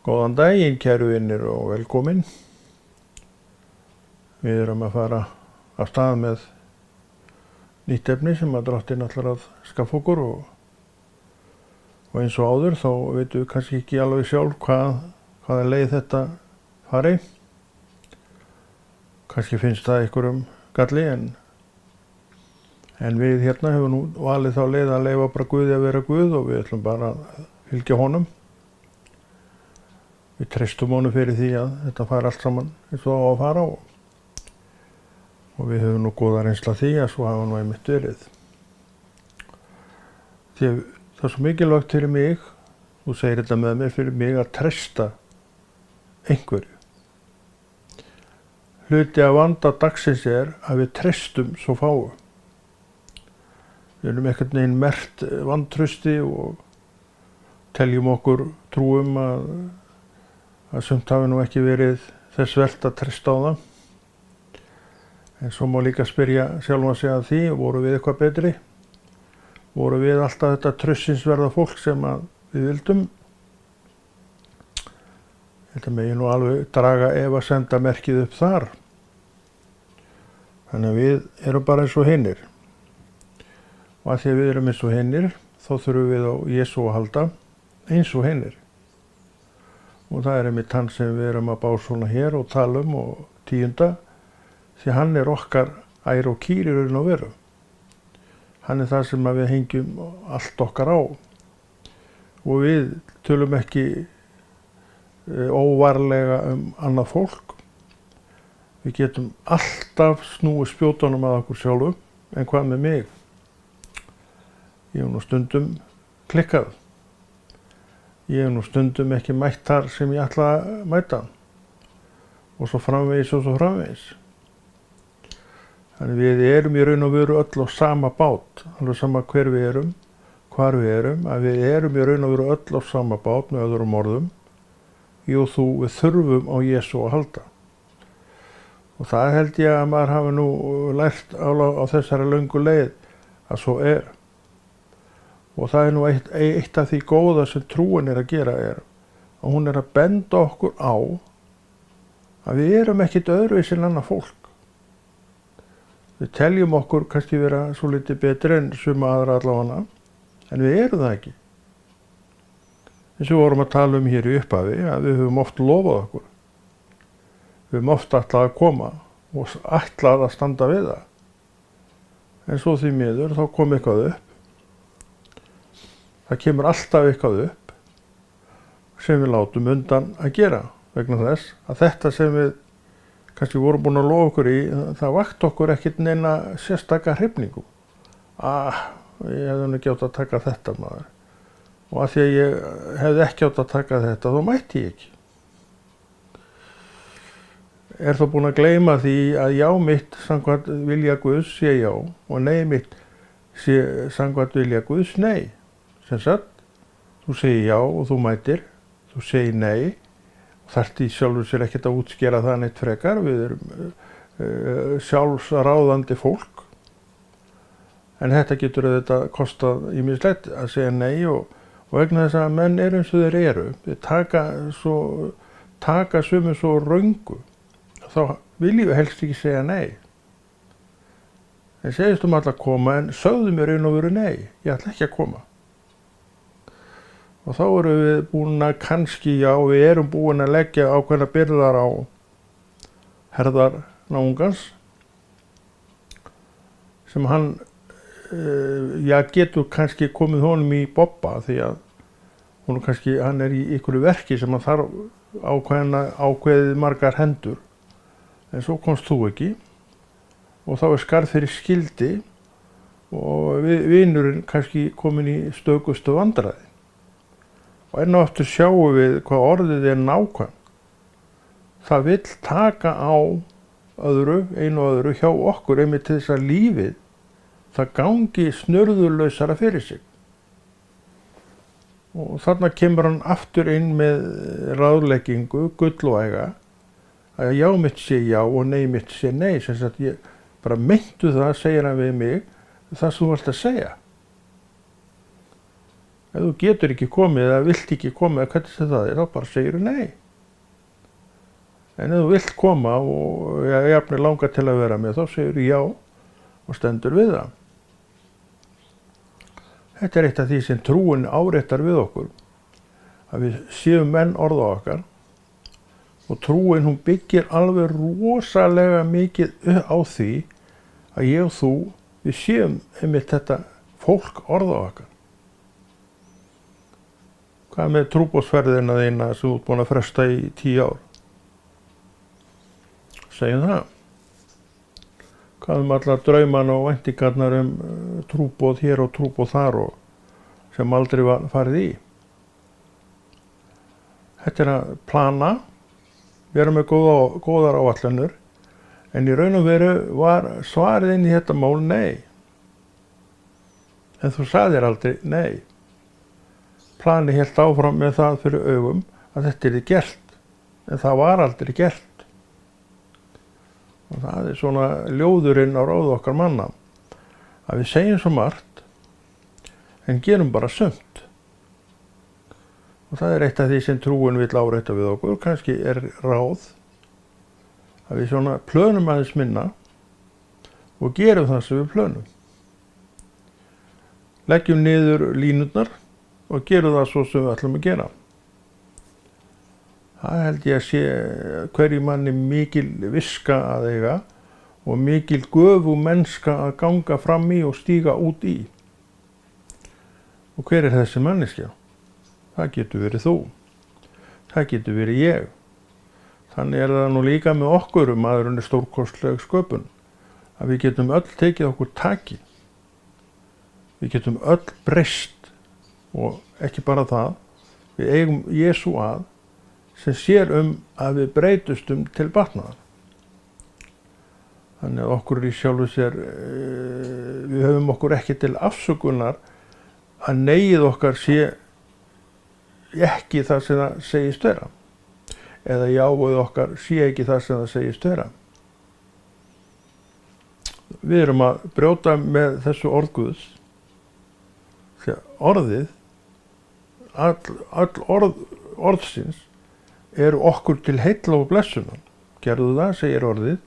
Góðan daginn, kæru vinir og velkomin. Við erum að fara af stað með nýtt efni sem að Drottinn ætlar að skaffa okkur og eins og áður þá veitum við kannski ekki alveg sjálf hvaða leið þetta fari. Kannski finnst það einhverjum galli en við hérna hefum nú valið þá leið að leyfa bara Guði að vera Guð og við ætlum bara að fylgja honum. Við treystum honum fyrir því að þetta fari allt saman eins og það á að fara og við höfum nú góða reynsla því að svo hafa nú einmitt verið. Því það er svo mikilvægt fyrir mig, þú segir þetta með mér, fyrir mig að treysta einhverju. Hluti af vanda dagsins að við treystum svo fáu. Við erum einhvern veginn merkt vantrausti og teljum okkur trúum að sumt hafi nú ekki verið þess vert að treysta á það. En svo má líka spyrja sjálfan sig að því, voru við eitthvað betri? Voru við alltaf þetta traustsinsverða fólk sem við vildum? Þetta megi nú alveg draga efasemdamerkið upp þar. Þannig að við erum bara eins og hinir. Og að því að við erum eins og hinir, þá þurfum við á Jesú að halda eins og hinir. Og það er einmitt hann sem við erum að básúna hér og tala um og tíunda, því hann er okkar ær og kýr í raun og veru. Hann er það sem við hengjum allt okkar á. Og við tölum ekki óvarlega annað fólk. Við getum alltaf snúið spjótunum að okkur sjálfum, en hvað með mig? Ég hef nú stundum klikkað. Ég hef nú stundum ekki mætt þar sem ég ætla að mæta. Og svo framvegis og svo framvegis. Þannig við erum í raun og veru öll á sama bát, alveg sama hver við erum, hvar við erum, að við erum í raun og veru öll á sama bát með öðrum orðum. Jú, við þurfum á Jesú að halda. Og það held ég að maður hafi nú lært á þessari löngu leið að svo er. Og það er nú eitt af því góða sem trúin er að gera að hún er að benda okkur á að við erum ekkert öðruvísi en annað fólk. Við teljum okkur kannski vera svo litið betri en suma aðra allavega, en við erum það ekki. Eins og við vorum að tala um hér í upphafi að við höfum oft lofað okkur. Við höfum oft ætlað að koma og ætlað að standa við það. En svo því miður þá kom eitthvað upp. Það kemur alltaf eitthvað upp sem við látum undan að gera vegna þess að þetta sem við kannski vorum búin að lofa okkur í, það vakti okkur ekkert neina sérstaka hrifningu. Ég hefði nú ekki átt að taka þetta maður. Og að því að ég hefði ekki átt að taka þetta, þá mætti ég ekki. Er þá búin að gleyma því að já mitt samkvæmt vilja Guðs sé já og nei mitt sé samkvæmt vilja Guðs nei. Sem sagt, þú segir já og þú mætir, þú segir nei. Þarft í sjálfur sér ekkert að útskera það neitt frekar. Við erum sjálfsráðandi fólk. En þetta getur auðvitað kostað ýmislegt að segja nei og vegna þess að menn eru eins og þeir eru. Við taka sumum svo röngu. Þá viljum við helst ekki segja nei. Þeir segist alltaf að koma en sögðu mér einu og veru nei. Ég ætla ekki að koma. Og þá erum við búin að kannski, já, við erum búin að leggja ákveðna byrðar á herðar náungans sem hann, getur kannski komið honum í bobba því að hann er í einhverju verki sem hann þarf ákveðið margar hendur. En svo komst þú ekki og þá skarð fyrir skildi og vinurinn kannski komin í stökustu vandræði. Og enn og aftur sjáum við hvað orðið er nákvæmt. Það vill taka á einu og öðru hjá okkur einmitt til þess að lífið það gangi snurðulausara fyrir sig. Og þarna kemur hann aftur inn með ráðleggingu, gullvæga, að já mitt sé já og nei mitt sé nei. Sem sagt ég bara meintu það, segir hann við mig, það sem þú varst að segja. Ef þú getur ekki komið eða vilt ekki koma eða hvernig sem það þá bara segir þú nei. En ef þú vilt koma og jafnir langar til að vera með þá segir þú já og stendur við það. Þetta eitt af því sem trúin áréttar við okkur, að við séum menn orða okkar og trúin hún byggir alveg rosalega mikið á því að ég og þú við séum einmitt þetta fólk orða okkar. Hvað með trúboðsferðina þína sem þú ert búin að fresta í 10 ár? Segjum það. Hvað allar draumana og væntingarnar trúboð hér og trúboð þar og sem aldrei var farið í. Þetta að plana, vera með góðar áætlanir, en í raun og veru var svarið inn í þetta mál nei. En þú sagðir aldrei nei. Plani hélt áfram með það fyrir augum að þetta yrði gert, en það var aldrei gert. Og það svona ljóðurinn á ráði okkar manna, að við segjum svo margt, en gerum bara sumt. Og það eitt af því sem trúin vill árétta við okkur, kannski ráð, að við svona plönum aðeins minna og gerum það sem við plönum. Leggjum niður línurnar og gerum það svo sem við ætlum að gera. Það held ég að sé hverju manni mikil viska að eiga og mikil göfug mennska að ganga fram í og stíga út í. Og hver þessi manneskja? Það getur verið þú. Það getur verið ég. Þannig það nú líka með okkur, maðurinn stórkostleg sköpun, að við getum öll tekið okkur taki. Við getum öll breyst og ekki bara það, við eigum Jesú að sem sér að við breytustum til batnaðar. Þannig að okkur í sjálfu sér, við höfum okkur ekki til afsökunar að neyið okkar sé ekki það sem það segist vera. Eða jáið okkar sé ekki það sem það segist vera. Við erum að brjóta með þessu orð Guðs, því að orðið, all orðsins eru okkur til heilla og blessunar. Gerðu það, segir orðið,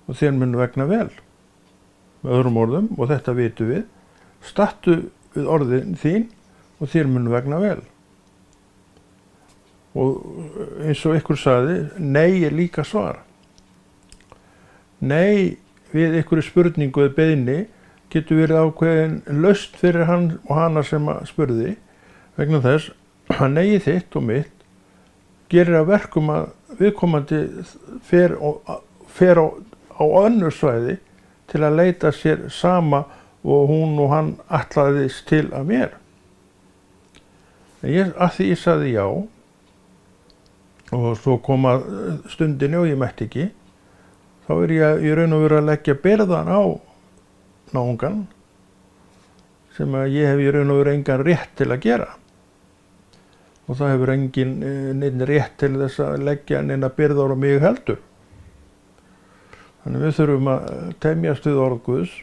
og þér mun vegna vel. Með öðrum orðum, og þetta vitum við, stattu við orðin þín og þér mun vegna vel. Og eins og ykkur sagði, nei líka svar. Nei við ykkur spurningu eða beiðni getur verið ákveðin lausn fyrir hann og hana sem spurði, vegna þess að nei þitt og mitt gerir að verkum að viðkomandi fer á önnur svæði til að leita sér sama og hún og hann ætlaðist til að mér. En að því ég sagði já, og svo kom að stundinni og ég mætti ekki, þá ég í raun og veru að leggja byrðan á náungan sem að ég hef í raun og veru engan rétt til að gera. Og það hefur engin neinn rétt til þess að leggja neina byrðar á mig heldur. Þannig við þurfum að temjast við orð Guðs,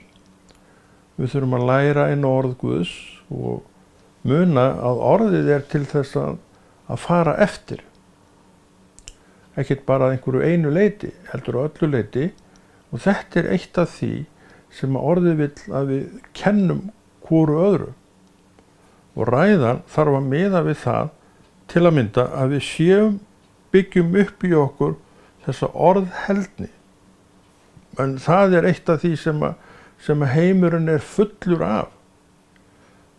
við þurfum að læra inn á orð Guðs og muna að orðið til þess að fara eftir. Ekkert bara að einhverju einu leyti, heldur á öllu leyti, og þetta eitt af því sem að orðið vill að við kennum hvoru öðru. Og ræðan þarf að miða við það til að mynda að við byggjum upp í okkur þessa orðheldni. En það eitt af því sem að heimurinn fullur af.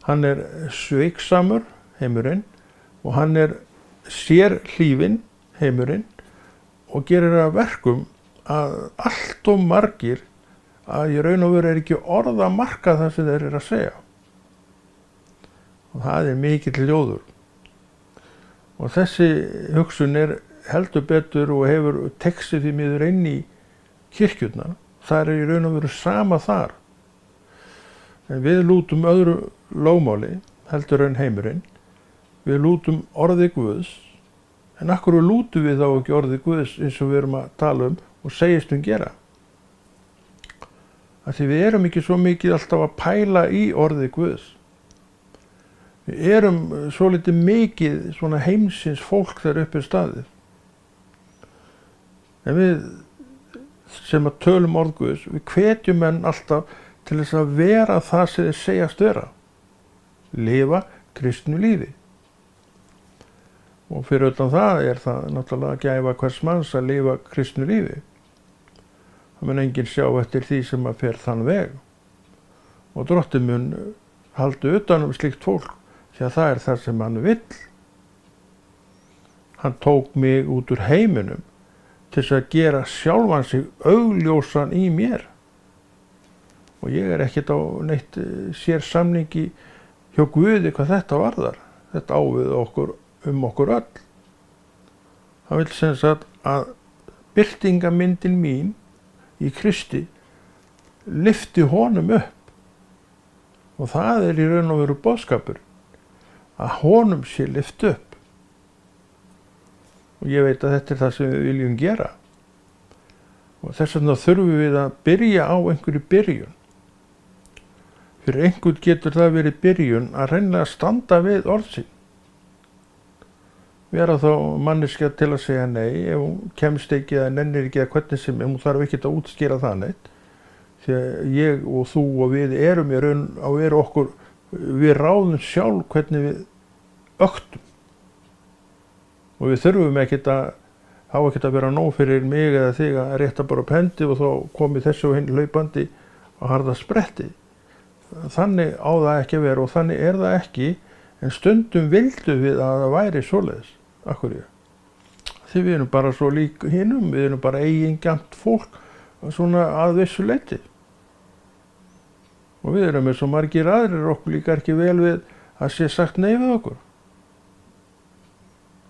Hann sveiksamur, heimurinn, og hann sérhlífinn, heimurinn, og gerir að verkum að allt of margir að í raun og veru ekki orð að marka það sem þeir að segja. Og það mikill ljóður. Og þessi hugsun heldur betur og hefur textið því miður inn í kirkjurnar. Það í raun og veru sama þar. En við lútum öðru lögmáli heldur en heimurinn. Við lútum orði Guðs. En af hverju lútum við þá ekki orði Guðs eins og við erum að tala og segist gera? Af því við erum ekki svo mikið alltaf að pæla í orði Guðs. Við erum svolítið mikið svona heimsins fólk þegar upp staðið. En við sem að tölum orð Guðs, við hvetjum menn alltaf til þess að vera það sem þeir segjast vera. Lifa kristnu lífi. Og fyrir utan það það náttúrulega gæfa hvers manns að lifa kristnu lífi. Það mun enginn sjá eftir því sem að fer þann veg. Og Drottinn mun halda utan slíkt fólk, því að það það sem hann vill. Hann tók mig út úr heiminum til þess að gera sjálfan sig augljósan í mér. Og ég ekkert á neitt sér samningi hjá Guði hvað þetta varðar. Þetta á við okkur okkur öll. Hann vill sem sagt að birtingamyndin mín í Kristi lyfti honum upp. Og það í raun og veru boðskapur, að honum sé lyft upp. Og ég veit að þetta það sem við viljum gera. Og þess vegna þurfum við að byrja á einhverju byrjun. Fyrir einhvern getur það verið byrjun að reyna að standa við orð sín. Vera þá manneskja til að segja nei, ef hún kemst ekki eða nennir ekki eða hvernig sem, hún þarf ekki að útskýra það neitt. Því að ég og þú og við erum í raun á okkur, við ráðum sjálf hvernig við öktum. Og við þurfum ekkert að vera nóg fyrir mig eða þig að rétta bara upp hendi og þá komi þessu hinn hlaupandi á harða spretti. Þannig á það ekki að vera og þannig það ekki, en stundum vildum við að það væri svoleiðis. Akkur ég. Því við erum bara svo lík hinum, við erum bara eigingjarnt fólk svona að vissu leyti. Og við erum eins og margir aðrir, okkur líkar ekki vel við að sé sagt nei við okkur.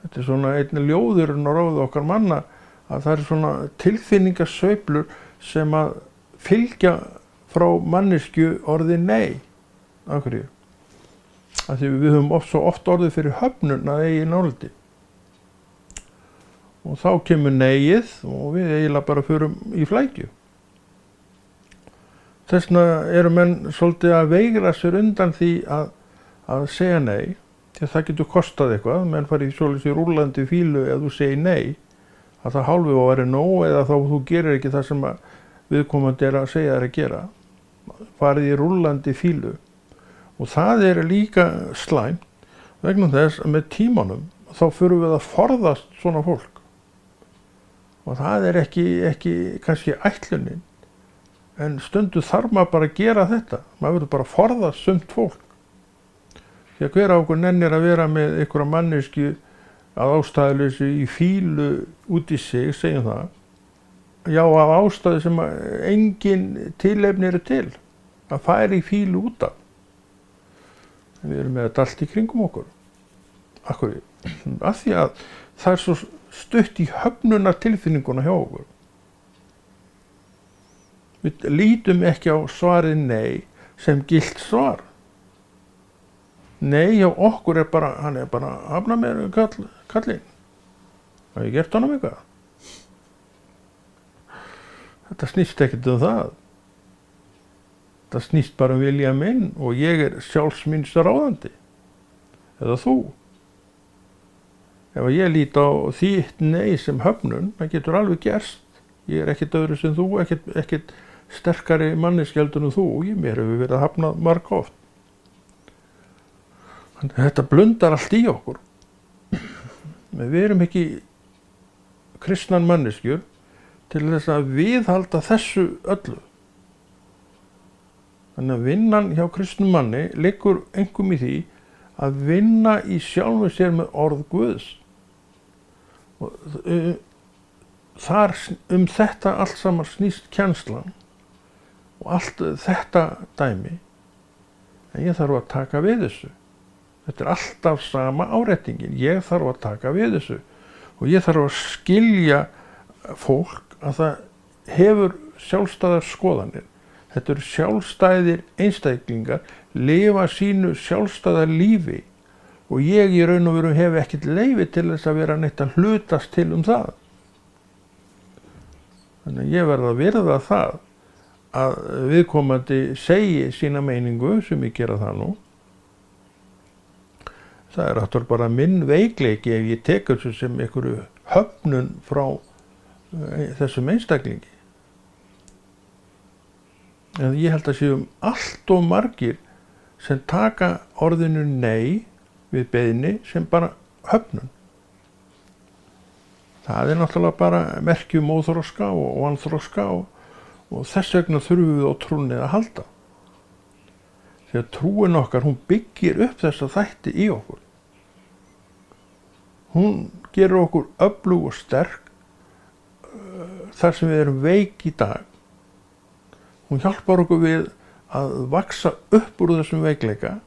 Þetta svona einn ljóðurinn og ráð okkar manna að það svona tilfinningasveiflur sem að fylgja frá manneskju orði nei. Akkur ég. Af því við höfum svo oft orðið fyrir höfnun að eigin áliti. Og þá kemur neið og við eiginlega bara förum í flækju. Þess vegna eru menn svolítið að veigra sér undan því að segja nei, því að það getur kostað eitthvað. Menn farið svolítið í rúllandi fílu ef þú segir nei, að það hálfu á að vera nóg eða þá þú gerir ekki það sem viðkomandi að segja þér að gera. Farið í rúllandi fílu. Og það líka slæmt vegna þess að með tímanum þá förum við að forðast svona fólk. Og það ekki kannski ætlunin, en stundu þarf maður bara að gera þetta. Maður verður bara að forðast sumt fólk. Því að hver á okkur nennir að vera með einhverja manneskju að ástæðuleysi í fílu út í sig, segjum það. Já, af ástæðu sem engin tilefni eru til, að færa í fílu út af. Við erum með þetta allt í kringum okkur. Akkur, af því að það svo stutt í höfnunar tilfinninguna hjá okkur. Við lítum ekki á svarið nei sem gilt svar. Nei hjá okkur hann bara hafna mér kallinn. Haf ég gert honum eitthvað? Þetta snýst ekkert það. Það snýst bara vilja minn og ég sjálfsmyndst ráðandi. Eða þú. Ef ég lít á þitt nei sem höfnun, það getur alveg gerst. Ég ekkert öðru sem þú, ekkert sterkari manneskja en þú. Mér hefur verið hafnað marga oft. Þetta blundar allt í okkur. Við erum ekki kristnar manneskjur til þess að viðhalda þessu öllu. Þannig að vinnan hjá kristnum manni liggur einkum í því að vinna í sjálfu sér með orð Guðs. Og þar þetta allt saman snýst kennslan og allt þetta dæmi. En ég þarf að taka við þessu. Þetta alltaf sama áréttingin. Ég þarf að taka við þessu. Og ég þarf að skilja fólk að það hefur sjálfstæðar skoðanir. Þetta eru sjálfstæðir einstaklingar, lifa sínu sjálfstæða lífi og ég í raun og veru hef ekkert leyfi til þess að vera neitt að hlutast til það. Þannig að ég verð að virða það að viðkomandi segi sína meiningu, sem ég gera það nú, Það er náttúrulega bara minn veikleiki ef ég tek þessu sem einhverju höfnun frá þessum einstaklingi. En ég held að séum allt of margir sem taka orðinu nei við beiðni sem bara höfnun. Það er náttúrulega bara merki um óþroska og vanþroska og þess vegna þurfum við á trúnni að halda. Því að trúin okkar, hún byggir upp þessa þætti í okkur. Hún gerur okkur öflug og sterk þar sem við erum veik í dag. Hún hjálpar okkur við að vaxa upp úr þessum veikleika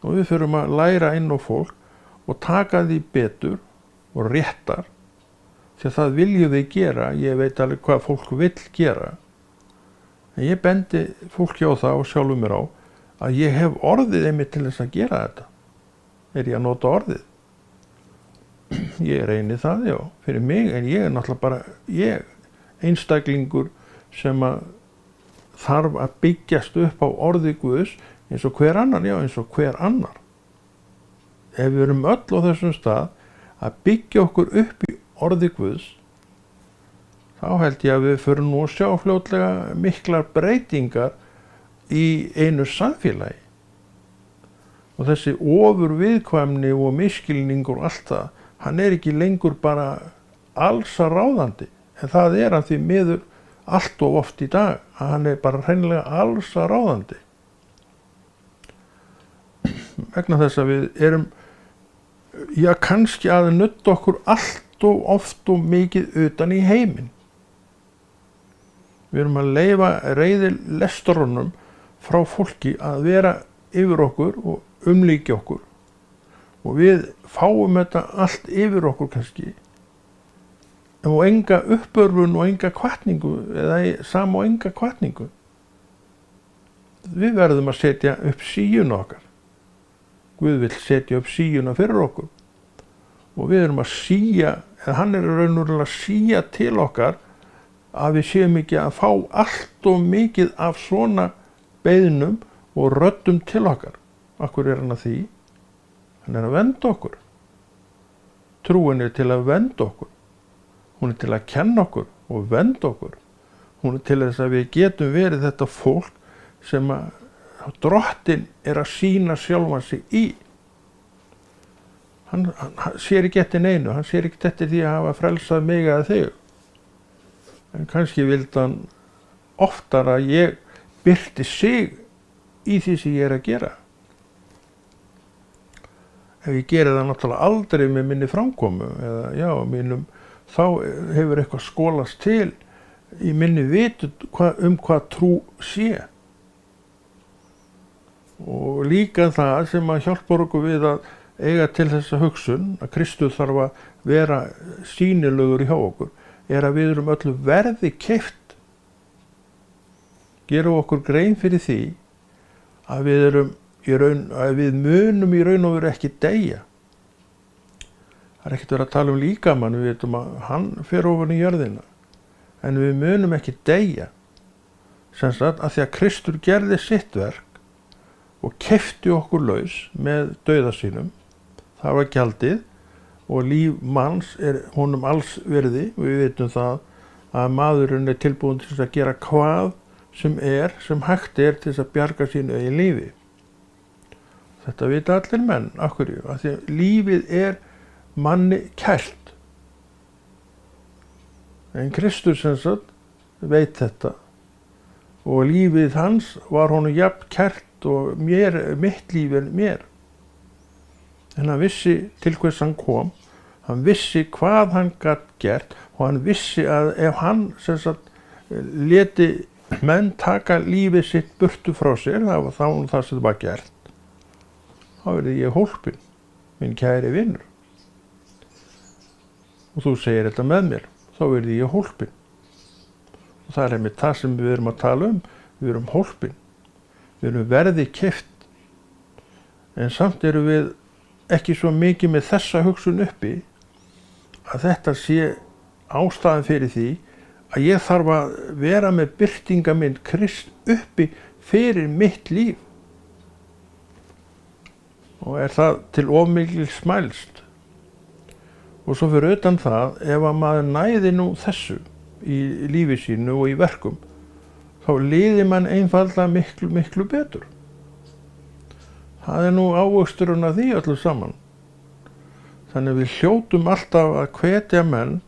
og við þurfum að læra inn á fólk og taka því betur og réttar því að það viljum við gera. Ég veit alveg hvað fólk vill gera. En ég bendi fólki á það og sjálfum mér á að ég hef orðið einmitt til þess að gera þetta. Er ég að nota orðið? Ég reyni það, já, fyrir mig, en ég er náttúrulega bara einstaklingur sem að þarf að byggjast upp á orði Guðs eins og hver annar, já, eins og hver annar. Ef við erum öll á þessum stað að byggja okkur upp í orði Guðs, þá held ég að við förum nú að sjá fljótlega miklar breytingar í einu samfélagi. Og þessi ofurviðkvæmni og misskilningur og allt það, hann er ekki lengur bara allsráðandi, en það er hann því miður allt of oft í dag, að hann er bara hreinlega allsráðandi. Vegna þess að við erum, já, kannski að nudda okkur allt of oft og mikið utan í heiminn. Við erum að leyfa reiðilesturunum frá fólki að vera yfir okkur og umlíkja okkur. Og við fáum þetta allt yfir okkur kannski og enga uppörfun og enga hvatningu eða sama og enga hvatningu. Við verðum að setja upp síuna okkar. Guð vill setja upp síuna fyrir okkur og við erum að sía, eða hann er raunverulega að sía til okkar að við séum ekki að fá allt of mikið af svona beiðnum og röddum til okkar. Af hverju er hann að því? Hann er að vernda okkur. Trúin er til að vernda okkur. Hún er til að kenna okkur og vernda okkur. Hún er til þess að við getum verið þetta fólk sem að Drottinn er að sýna sjálfan sig í. Hann sér ekki eftir neinu, hann sér ekki eftir því að hafa frelsað mig eða þig. En kannski vildi hann oftar að ég birti sig í því sem ég er að gera. Ef ég geri það náttúrulega aldrei með minni framkomu eða já, þá hefur eitthvað skolast til í minni vitund hvað trú sé. Og líka það sem að hjálpar okkur við að eiga til þessa hugsun að Kristus þarf að vera sýnilegur hjá okkur er að við erum öllu verði keypt. Gerum okkur grein fyrir því að við munum í raun og veru ekki deyja. Það er ekkert verið að tala um líkamann, við veitum að hann fer ofan í jörðina. En við munum ekki deyja. Sem sagt að því að Kristur gerði sitt verk og keypti okkur laus með dauða sínum. Það var gjaldið og líf manns er honum alls virði. Við veitum það að maðurinn er tilbúin til að gera hvað sem hægt er til að bjarga sínu eigin lífi. Þetta vita allir menn, af hverju? Af því að lífið er manni kært. En Kristur sem sagt veit þetta og lífið hans var honum jafn kært og mitt líf er mér. En hann vissi til hvers hann kom, hann vissi hvað hann gat gert og hann vissi að ef hann sem sagt léti menn taka lífið sitt burtu frá sér, það var það sem var gert. Þá verði ég hólpinn, minn kæri vinur. Og þú segir þetta með mér, þá verði ég hólpinn. Og það er einmitt það sem við erum að tala um, við erum hólpinn. Við erum verði keypt. En samt erum við ekki svo mikið með þessa hugsun uppi að þetta sé ástæðan fyrir því að ég þarf að vera með birtingamind Krist uppi fyrir mitt líf. og það til of mikil smælst. Og svo fyrir utan það, ef að maður næði nú þessu í lífi sínu og í verkum, þá líði mann einfaldlega miklu betur. Það nú ávöxturinn af því öllu saman. Þannig við hljótum alltaf að hvetja menn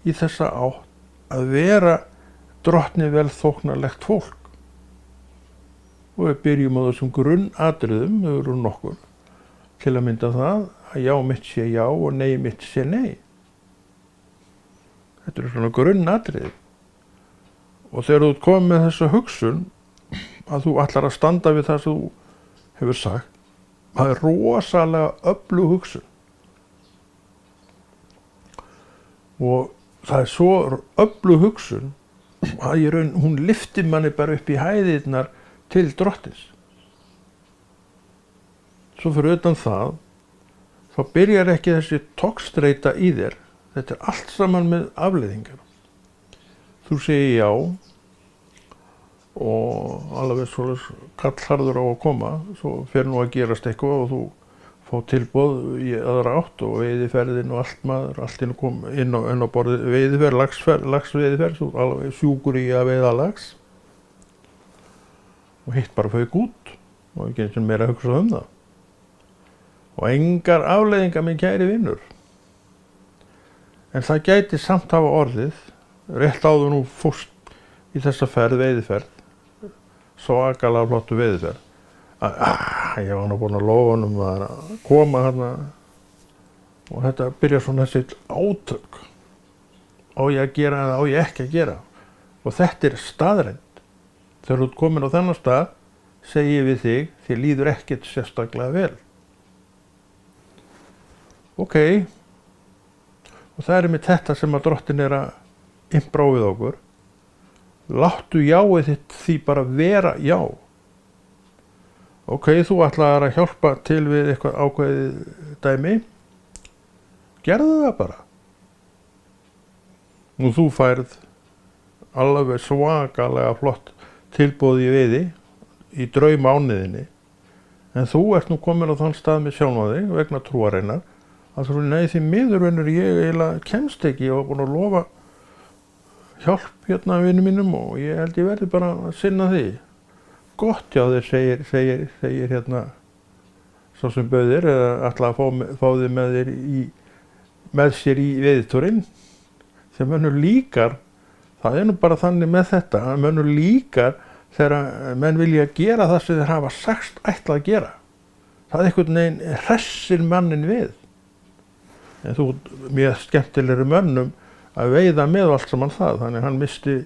í þessa átt að vera Drottni vel þóknarlegt fólk. Og við byrjum á þessum grunnatriðum, þau eru nokkur, til að mynda það að já mitt sé já og nei mitt sé nei. Þetta eru svona grunnatriði. Og þegar þú komið með þessa hugsun að þú ætlar að standa við það sem þú hefur sagt, það er rosalega öflug hugsun. Og það er svo öflug hugsun að hún lyftir manni bara upp í hæðirnar til Drottins. Svo fyrir utan það, þá byrjar ekki þessi togstreita í þér. Þetta er allt saman með afleiðingar. Þú segir já og alveg svolítið kallharður á að koma, svo fer nú að gerast eitthvað og þú fá tilboð í aðra átt og veiðiferðin og allt maður, allt kom inn á borðið, veiðiferð, laxveiðiferð, svo alveg sjúkur í að veiða lax og hitt bara fauk út og ekki eins og meira að hugsa það. Og engar afleiðingar minn kæri vinnur. En það gæti samt hafa orðið, rétt áður nú fórst í þessa veiðiferð, svakalega flottu veiðiferð, ég var nú búinn að lofa honum að koma hérna og þetta byrjar svona þessi átök. Á ég að gera eða á ég ekki að gera? Og þetta er staðreynd. Þegar þú ert komin á þennan stað, segi ég við þig, þér líður ekkert sérstaklega vel. Ok, og það er með þetta sem að Drottinn er að impra við okkur. Láttu jáið þitt því bara vera já. Ok, þú ætlar að hjálpa til við eitthvað ákveðið dæmi. Gerðu það bara. Nú þú færð alveg svakalega flott tilboð í veiði í draummánuðinni. En þú ert nú komin á þann stað með sjálfan þig vegna trúarinnar. að þú nei því miður vinnur ég eiginlega kemst ekki, ég var búinn að lofa hjálp hérna vinnum mínum og ég held ég verði bara að sinna því. Gott já þér segir hérna sá sem bauð þér eða ætla að fá þig með sér í veiðtúrinn sem mönnur líkar, það er nú bara þannig með þetta, að mönnur líkar þegar menn vilja gera það sem þeir hafa sagst ætla að gera. Það er einhvern veginn hressir mannin við. En þú mjög skemmtilegri mönnum að veiða með allt saman það, þannig hann misti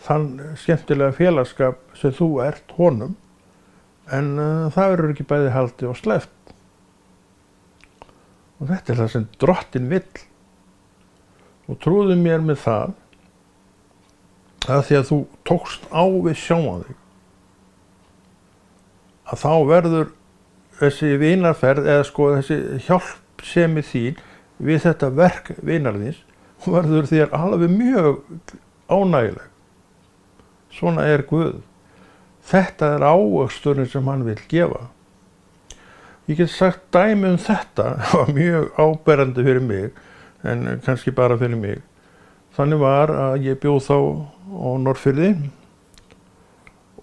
þann skemmtilega félagskap sem þú ert honum, en það verður ekki bæði haldið og sleppt. Og þetta er það sem Drottinn vill. Og trúðu mér með það, að því að þú tókst á við sjálfan þig, að þá verður þessi vinarferð eða sko þessi hjálpsemi þín við þetta verk vinarðins verður þér alveg mjög ánægileg. Svona er Guð. Þetta er ávöxturinn sem hann vill gefa. Ég get sagt dæmi þetta, það var mjög áberandi fyrir mig, en kannski bara fyrir mig. Þannig var að ég bjó þá á Norðfirði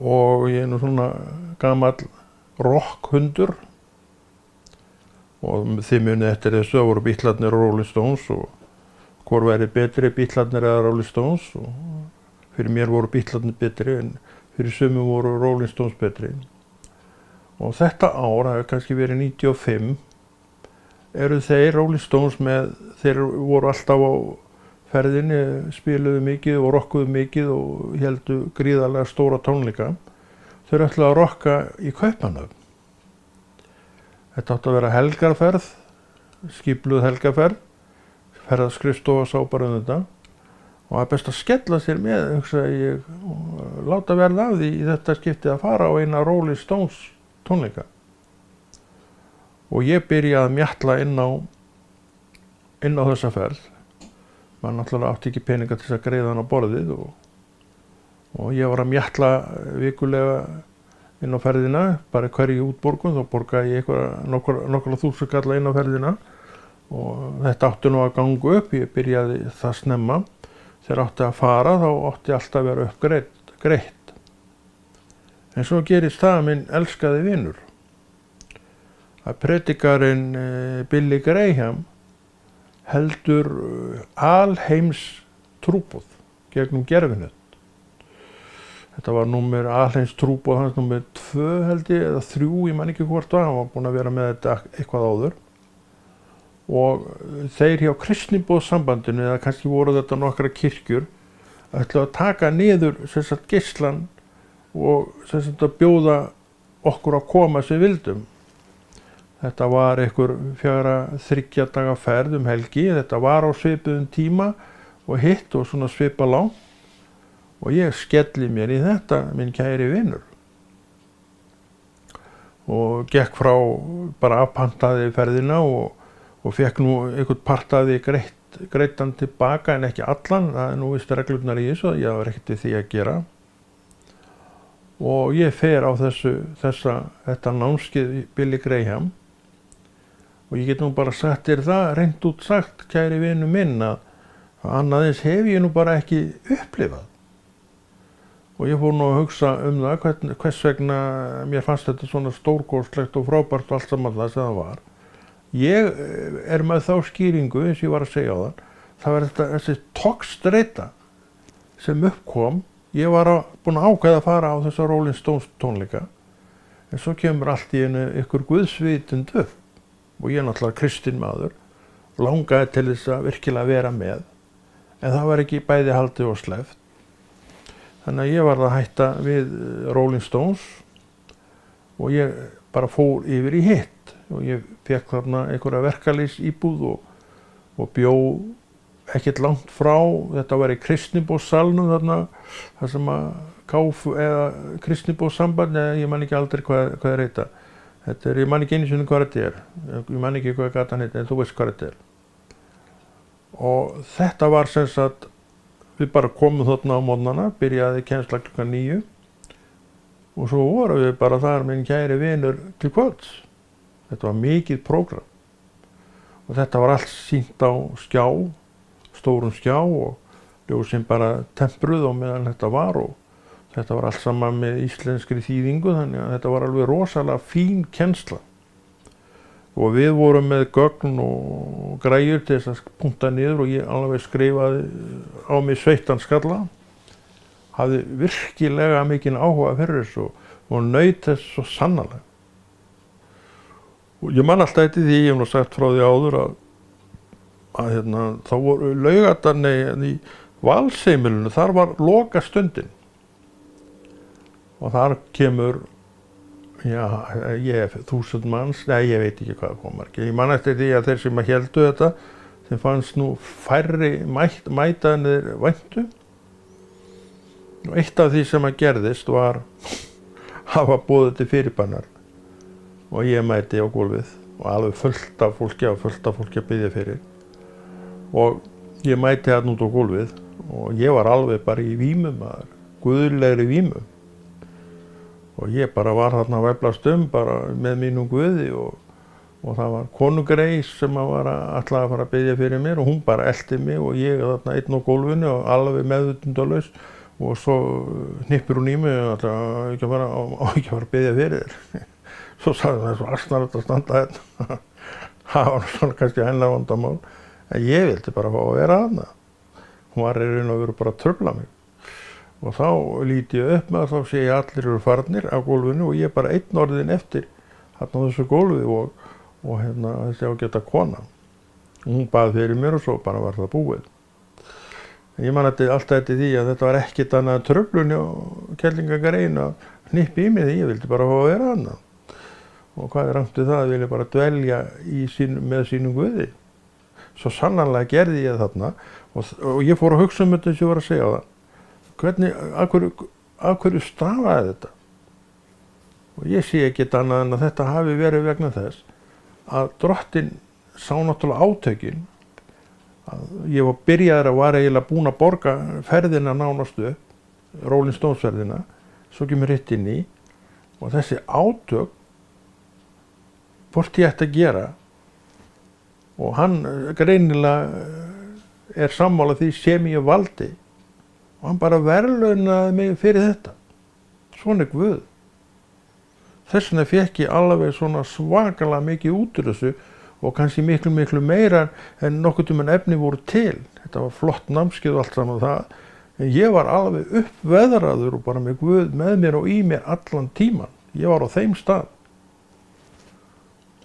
og ég er nú svona gamall rockhundur og þið munið eftir þessu að voru Beatlarnir og Rolling Stones og hvor væri betri, Beatlarnir eða Rolling Stones, og fyrir mér voru Beatlarnir betri en fyrir sumum voru Rolling Stones betri. Og þetta ár, það hefur kannski verið 95, eru þeir Rolling Stones með, þeir voru alltaf á ferðinni, spiluðu mikið og rockuðu mikið og héldu gríðarlega stóra tónleika. Þeir ætluðu að rocka í Kaupmannahöfn. Þetta átti að vera helgarferð, skipluð helgarferð, ferðaskrifstofa sá bara þetta og það er best að skella sér með, hugsaði ég, og láta verða af því í þetta skiptið að fara á eina Rolling Stones tónleika. Og ég byrjaði að mjatla inn á þessa ferð. Man náttúrulega átti ekki peninga til að greiða hann á borðið og ég var að mjatla vikulega inn á ferðina, bara hverju útborgun, þá borgaði ég nokkra þúsund kalla inn á ferðina og þetta átti nú að ganga upp, ég byrjaði það snemma. Þegar átti að fara þá átti alltaf að vera uppgreitt. En svo gerist það að minn elskaði vinur, að predikarinn Billy Graham heldur alheims trúboð gegnum gervihnött. Þetta var alheims trúboð hans númer 2 held ég, eða 3, ég man ekki hvort það, hann var búinn að vera með þetta eitthvað áður. Og þeir hjá Kristniboðssambandinu, eða kannski voru þetta nokkra kirkjur, ætluðu að taka niður geislan og að bjóða okkur að koma sem vildum. Þetta var einhver 4-3 daga ferð helgi, þetta var á svipuðum tíma og hitt og svona svipa langt. Og ég skelli mér í þetta, minn kæri vinur. Og gekk frá, bara afpantaði ferðina og fekk nú einhvern part af því greiddan tilbaka en ekki allan. Það nú vist reglurnar í þessu, ég var ekkert við því að gera. Og ég fer á þetta námskeið Billy Graham. Og ég get nú bara sagt þér það, reynt út sagt, kæri vinur minn, að annað eins hef ég nú bara ekki upplifað. Og ég fór nú að hugsa það, hvers vegna mér fannst þetta svona stórkostlegt og frábært og allt saman það sem það var. Ég með þá skýringu, eins og ég var að segja á það var þessi togstreita sem uppkom. Ég var búinn að ákveða að fara á þessa Rolling Stones tónleika, en svo kemur allt í einu ykkur guðsvitund upp. Og ég náttúrulega kristinn maður, langaði til þess að virkilega vera með, en það var ekki bæði haldið og sleppt. Þannig að ég var að hætta við Rolling Stones og ég bara fór yfir í hitt og ég fekk þarna einhverja verkalýðsíbúð og bjó ekkert langt frá. Þetta var í Kristniboðssalnum þarna, þar sem að Kristniboðssamband, ég man ekki aldrei hvað það heita. Ég man ekki einu sinni hvað þetta er, ég man ekki hvað gatan heita, en þú veist hvað þetta er. Og þetta var sem sagt, við bara komum þarna á morgnana, byrjaði kennsla klukkan 9 og svo vorum við bara þar minn kæri vinur til kvölds. Þetta var mikið prógram og þetta var allt sýnt á skjá, stórum skjá og ljósin bara tempruð á meðan þetta var og þetta var allt saman með íslenskri þýðingu, þannig að þetta var alveg rosalega fín kennsla. Og við vorum með gögn og græjur til þess að punkta niður og ég alveg skrifaði á mig 17 skalla. Hafði virkilega mikinn áhuga fyrir þessu og naut þess svo sannarlega. Og ég man alltaf eftir því, ég hef nú sagt frá því áður að þá voru laugardarnir í Valsheimilinu, þar var lokastundin. Og þar kemur 1000 manns, ég veit ekki hvað kom margir. Ég man eftir því að þeir sem héldu þetta, þeim fannst nú færri mæta en þeir væntu. Og eitt af því sem gerðist var hafa boðið til fyrirbannar og ég mæti á gólfið og alveg fullt af fólki að biðja fyrir. Og ég mæti þarna út á gólfið og ég var alveg bara í vímum, guðlegri vímum. Og ég bara var þarna að væflast bara með mínum guði og það var konugreis sem var ætlaði að fara að biðja fyrir mér og hún bara elti mig og ég þarna einn á gólfinu og alveg meðvitundalaus og svo hnippir hún í mig og ekki að fara að biðja fyrir þér. Svo sagði það svo asnalegt að standa hérna. Það var svona kannski hennar vandamál, en ég vildi bara fá að vera þarna. Hún var í raun og veru bara að trufla mig. Og þá líti ég upp með það, þá sé ég allir eru farnir á gólfinu og ég bara einn orðin eftir hérna á þessu gólfi og þessi ágæta kona. Hún bað fyrir mér og svo bara var það búið. Ég man alltaf eftir því að þetta var ekkert annað truflun og Kerlingarein að hnippa í mig því ég vildi bara fá að vera þarna. Og hvað rangt við það, vil ég bara dvelja með sínum guði. Svo sannarlega gerði ég þarna og ég fór að hugsa þetta sem ég var að segja á það. Af hverju stafaði þetta? Og ég sé ekki annað en að þetta hafi verið vegna þess að drottinn sá náttúrulega átökin. Ég var eiginlega búinn að borga ferðina nánast upp, Rolling Stones ferðina, svo kemur hitt inn í og þessi átök hvort ég ætti að gera, og hann greinilega sammála því sem ég valdi, og hann bara verðlaunaði mig fyrir þetta. Svona Guð. Þess vegna fékk ég alveg svona svakalega mikið út úr þessu, og kannski miklu meira en nokkuð tímann efni voru til. Þetta var flott námskeið og allt saman það, en ég var alveg uppveðraður og bara með Guð með mér og í mér allan tíman. Ég var á þeim stað.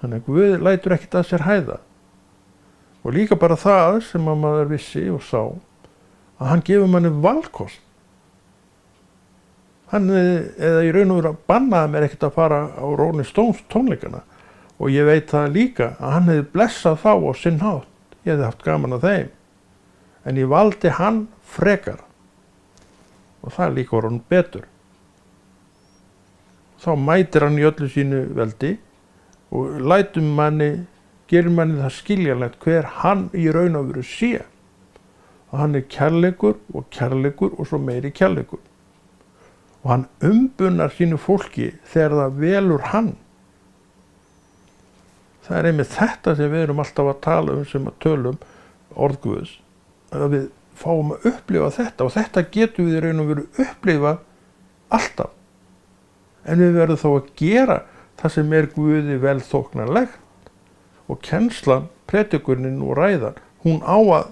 Þannig að Guð lætur ekkert að sér hæða. Og líka bara það sem að maður vissi og sá, að hann gefur manni valkost. Hann eða í raun og veru bannaði mér ekkert að fara á Rolling Stones tónleikana, og ég veit það líka að hann hefði blessað þá á sinn hátt. Ég hefði haft gaman af þeim, en ég valdi hann frekar, og það líka var hann betur. Þá mætir hann í öllu sínu veldi og gerir manni það skiljanlegt hver hann í raun og veru sé. Og hann kærleikur og svo meiri kærleikur. Og hann umbunnar sínu fólki þegar það velur hann. Það einmitt þetta sem við erum alltaf að tala sem að tölum orð Guðs, að við fáum að upplifa þetta, og þetta getum við í raun og veru upplifa alltaf. En við verðum þá að gera það sem Guði velþóknarlegt, og kennslan, predikurinn og ræðan, hún á að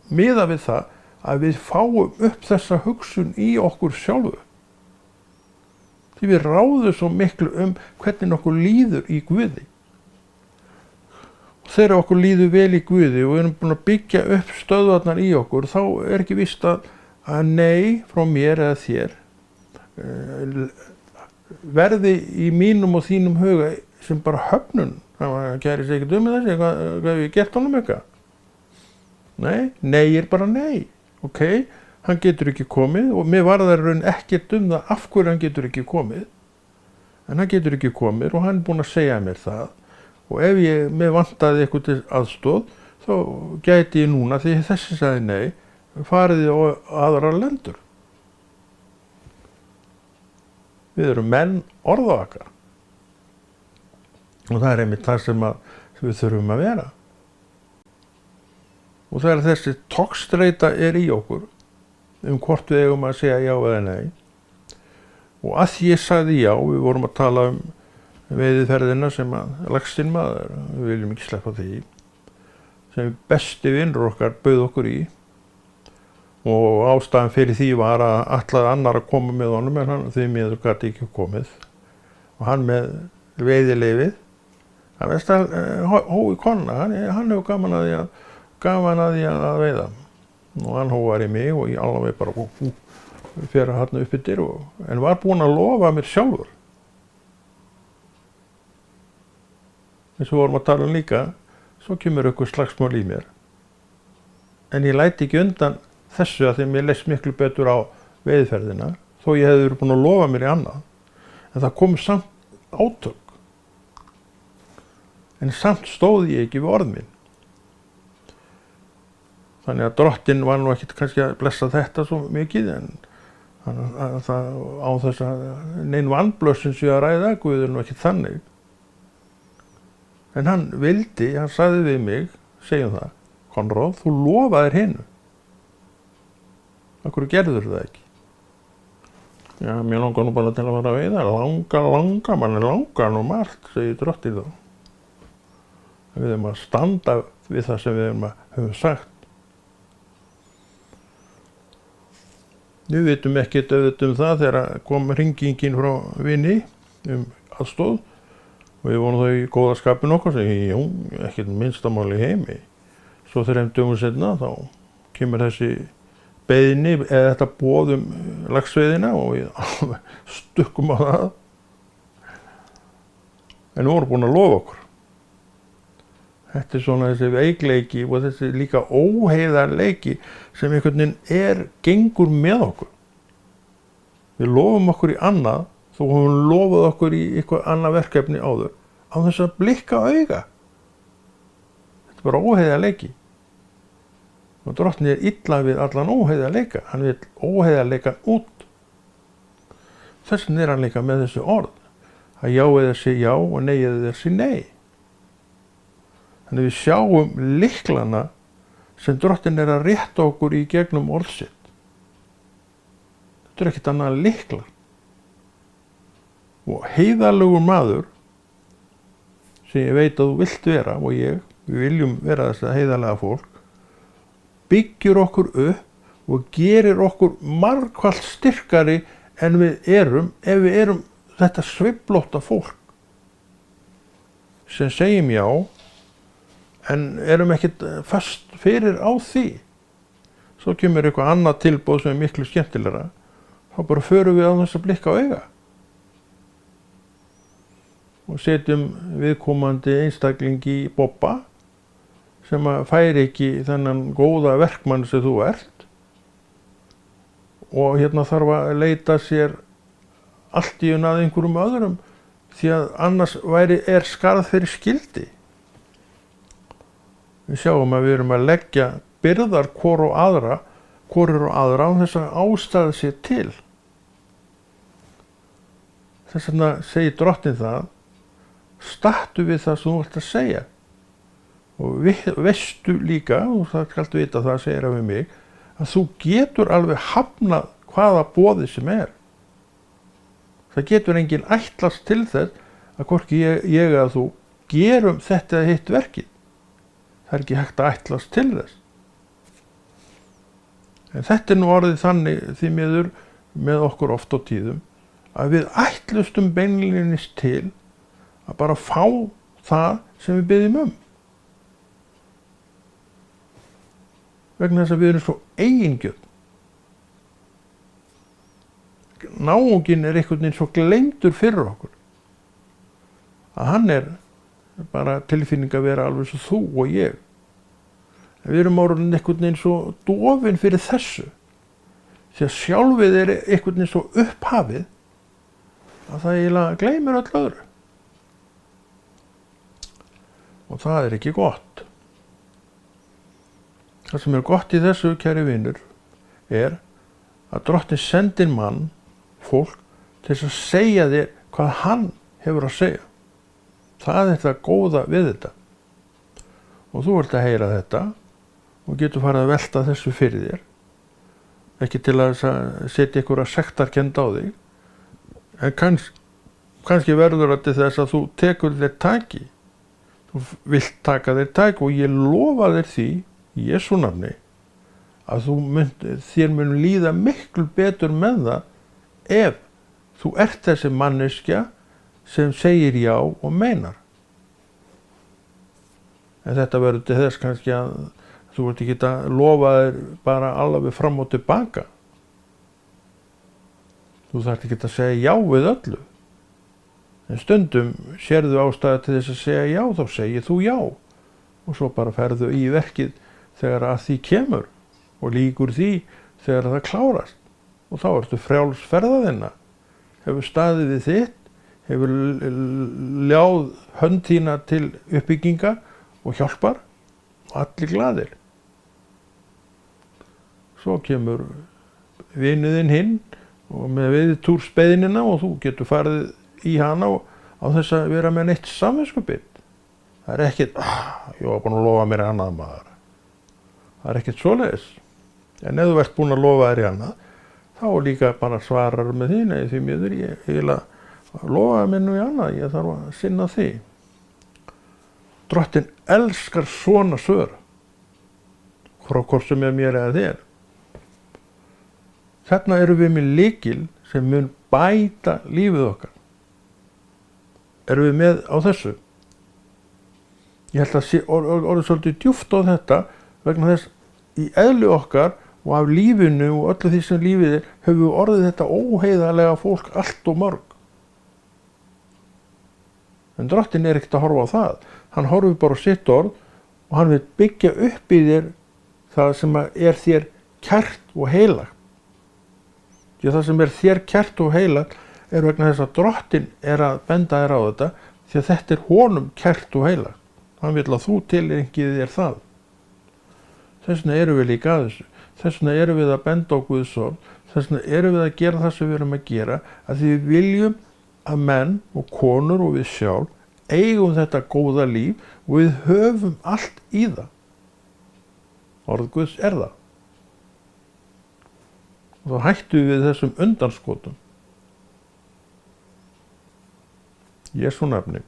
miða við það að við fáum upp þessa hugsun í okkur sjálfu. Því við ráðum svo miklu hvernig okkur líður í Guði. Og þegar okkur líður vel í Guði og við erum búin að byggja upp stöðvarnar í okkur, þá ekki víst að nei frá mér eða þér verði í mínum og þínum huga sem bara höfnun. Það kæri sig ekkert með þessi, hvað hef ég gert honum eitthvað? Nei bara nei. Ok, hann getur ekki komið, og mér var það raun ekkert það af hverju hann getur ekki komið. En hann getur ekki komið og hann búinn að segja mér það. Og ef mér vantaði eitthvað til aðstoð, þá gæti ég núna, því þessi sagði nei, fariði á aðrar lendur. Við erum menn orðavakar. Og það einmitt það sem við þurfum að vera. Og þegar þessi togstreita í okkur, hvort við eigum að segja já eða nei, og að því ég sagði já, við vorum að tala veiðiferðina sem Laxinn maður, við viljum ekki sleppa því, sem besti vinnur okkar bauð okkur í, og ástæðan fyrir því var að ætlaði annar að koma með honum, en hann því miður gat ekki komið, og hann með veiðileyfið, hann veist að hói konna, hann hefur gaman að því að veiða, og hann hóvar í mig og ég alveg bara fyrir hann upp yfir, en var búinn að lofa mér sjálfur. Eins og vorum að tala líka, svo kemur eitthvað slagsmál í mér, en ég læti ekki undan þessu að því mér leist miklu betur á veiðferðina, þó ég hefði verið búinn að lofa mér í annað, en það kom samt átök. En samt stóð ég ekki við orð mín. Þannig að drottinn var nú ekkert kannski að blessa þetta svo mikið, en það á þess að nein vanblössin sé að ræða, Guð nú ekkert þannig. En hann sagði við mig, segjum það, Konráð, þú lofaðir hinu. Af hverju gerður það ekki? Já, mér langar nú bara til að fara að veiða, manni langar nú margt, segir drottinn þá. Við höfum að standa við það sem við höfum sagt. Við vitum ekkert auðvitað það þegar kom hringingin frá vini aðstoð, og við vorum þá í góða skapinu okkar, jú, ekkert minnstamáli í heimi. Svo 3 dögum seinna þá kemur þessi beiðni eða þetta boð laxveiðina, og við stukkum á það. En við vorum búin að lofa okkur. Þetta svona þessi veikleiki og þessi líka óheiðarleiki sem einhvern veginn gengur með okkur. Við lofum okkur í annað, þó höfum lofað okkur í eitthvað annað verkefni áður, á þess að blikka auga. Þetta bara óheiðarleiki. Og drottinn illa við allan óheiðarleika, hann vill óheiðarleikan út. Þess vegna hann líka með þessi orð. að já eða sé já og nei eða sé nei. Þannig við sjáum lyklana sem Drottinn að rétta okkur í gegnum orð sitt. Þetta ekkert annað en lyklar. Og heiðarlegur maður, sem ég veit að þú vilt vera, og við viljum vera þess að heiðarlega fólk, byggjur okkur upp og gerir okkur margfalt styrkari en við erum, ef við erum þetta sveiflótta fólk sem segjum já, en erum ekkert fast fyrir á því. Svo kemur eitthvað annað tilboð sem miklu skemmtilegra, þá bara förum við á þess að blikka á auga og setjum viðkomandi einstaklingi í bobba sem að færi ekki þennan góða verkmann sem þú ert, og hérna þarf að leita sér allt í að einhverjum öðrum, því að annars er skarð fyrir skildi. Við sjáum að við erum að leggja byrðar hvor og aðra á þess að ástæða sér til. Þess vegna segir Drottinn það, stattu við það sem þú ert að segja. Og veistu líka, og það skalt vita það, segir það við mig, að þú getur alveg hafnað hvaða boði sem er. Það getur enginn ætlast til þess að hvorki ég að þú gerum þetta eða hitt verkið. Það er ekki hægt að ætlast til þess. En þetta nú orðið þannig því miður með okkur oft á tíðum, að við ætlustum beinlínis til að bara fá það sem við biðjum vegna þess að við erum svo eigingjöld. Náunginn einhvern veginn svo gleymdur fyrir okkur að hann bara tilfinning að vera alveg svo þú og ég. En við erum orðin einhvern veginn svo dofin fyrir þessu, því að sjálfið einhvern veginn svo upphafið að það eiginlega gleymir öll öðru. Og það ekki gott. Það sem gott í þessu, kæri vinur, að Drottinn sendir mann, fólk, til þess að segja þér hvað hann hefur að segja. Það það góða við þetta. Og þú ert að heyra þetta og getur farið að velta þessu fyrir þér. Ekki til að setja ykkur að sektarkennd á þig, en kannski verður þetta þess að þú tekur þér taki. Þú vilt taka þér taki og ég lofa þér því, í Jesú nafni, að þér mun líða miklu betur með það ef þú ert þessi manneskja sem segir já og meinar. En þetta verður til þess kannski að þú ert ekki að lofa þér bara alveg fram og tilbaka. Þú þarft ekki að segja já við öllu. En stundum sérðu ástæðu til þess að segja já, þá segir þú já. Og svo bara ferðu í verkið þegar að því kemur og lýkur því þegar það klárast. Og þá ertu frjáls ferða þinna. Hefur staðið við þitt, hefur ljáð hönd þína til uppbygginga og hjálpar og allir glaðir. Svo kemur vinuðinn hinn og með viðtúrsbeiðnina og þú getur farið í hana á þess að vera með neitt samviskubit. Það ekkert, ég var búin að lofa mér annað maður. Það ekkert svoleiðis. En ef þú ert búin að lofa þér í annað, þá líka bara svarar með því, nei því miður ég eiginlega lofaði mér nú í annað, ég þarf að sinna því. Drottinn elskar svona svör, frá hvort sem mér eða þér. Þarna erum við með lykil sem mun bæta lífið okkar. Erum við með á þessu? Ég held að orðið svolítið djúpt á þetta vegna þess í eðli okkar og af lífinu og öllu því sem lífið höfum við orðið þetta óheiðarlega fólk allt og mörg. En Drottinn ekkert að horfa á það. Hann horfir bara á sitt orð og hann vil byggja upp í þér það sem þér kært og heilagt. Því það sem þér kært og heilagt vegna þess að Drottinn að benda þér á þetta, því að þetta honum kært og heilagt. Hann vil að þú tilengið þér það. Þess vegna erum við líka að þessu. Þess vegna erum við að benda á Guðs orð. Þess vegna erum við að gera það sem við erum að gera, að því við viljum að menn og konur og við sjálf eigum þetta góða líf og við höfum allt í það. Orð Guðs það. Og þá hættum við þessum undanskotum. Jesú nafni.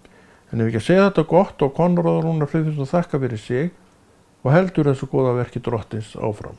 En ef ekki að segja þetta gott og Konráð Rúnar Friðfinnsson þakka fyrir sig og heldur þessu góða verki Drottins áfram.